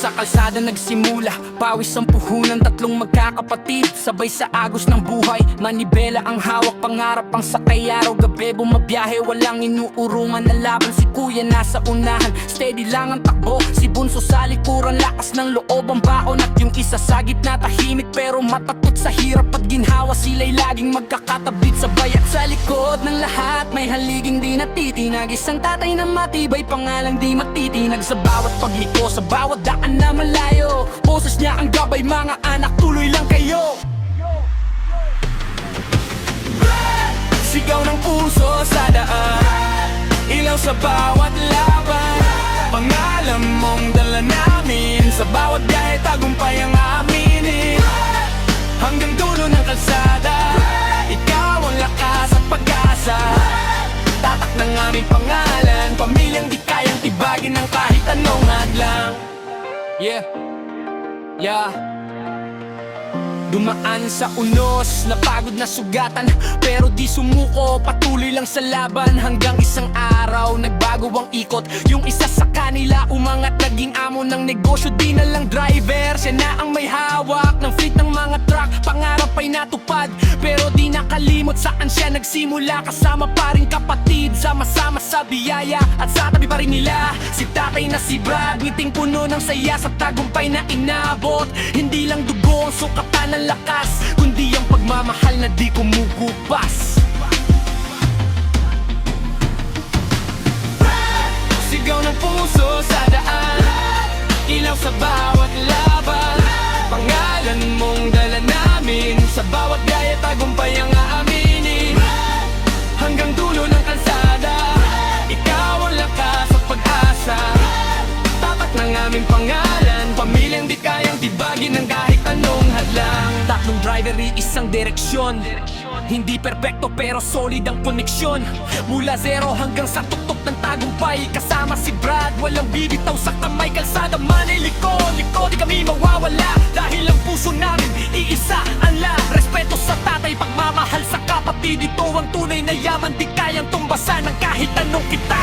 sa kalsada nagsimula, pawis ang puhunan, tatlong magkakapatid, sabay sa agos ng buhay. Manibela ang hawak, pangarap ang sakay, araw-gabi bumabiyahe, walang inuurungan na laban. Si kuya nasa unahan, steady lang ang takbo, si bunso sa likuran, lakas ng loob ang baon. At yung isa sa gitna tahimik pero matatot sa hirap at ginhawa, sila'y laging magkakatabit sabay. At sa likod ng lahat may haliging di natitinag, isang tatay na matibay, pangalang di matitinag. Sa bawat pagliko, sa bawat daan na malayo, boses niya ang gabay, mga anak tuloy lang kayo. Sigaw ng puso sa daan, ilaw sa bawat laban, pangalan mong dala namin, sa bawat biyahe tagumpay ang aminin. Hanggang dulo ng kalsada, ikaw ang lakas at pag-asa, tatak ng aming pangalan, pamilyang di kayang tibagin ng kahit anong hadlang. Dumaan sa unos, napagod na sugatan, pero di sumuko, patuloy lang sa laban. Hanggang isang araw, nagbago ang ikot. Yung isa sa kanila, umangat, naging amo ng negosyo. Di na lang driver, siya na ang may hawak ng fleet ng mga truck. Pangarap ay natupad, pero di nakalimot saan siya nagsimula. Kasama pa rin kapatid, sama-sama sa biyaya, at sa tabi pa rin nila si tatay na si Brad. Ngiting puno ng saya sa tagumpay na inabot. Hindi lang dugo ang sukatan ng lakas, kundi ang pagmamahal na di kumukupas. Sigaw ng puso sa daan, ilaw sa bawat laban, pangalan mong dala namin, sa bawat gaya tagumpay ang aaminin. Hanggang dulo ng kalsada, ikaw ang lakas at pag-asa, tatak ng aming pangalan, pamilyang di kayang tibagin ng kahit anong hadlang. Tatlong driver, isang direksyon, hindi perpekto pero solid ang koneksyon. Mula zero hanggang sa tuktok ng tagumpay, kasama si Brad, walang bibitaw sa kamay. Kalsada man ay liko, di kami mawawala, dahil ang puso namin iisa ang la. Respeto sa tatay, pagmamahal sa kapatid, ito ang tunay na yaman, di kayang tumbasan ng kahit anong kita.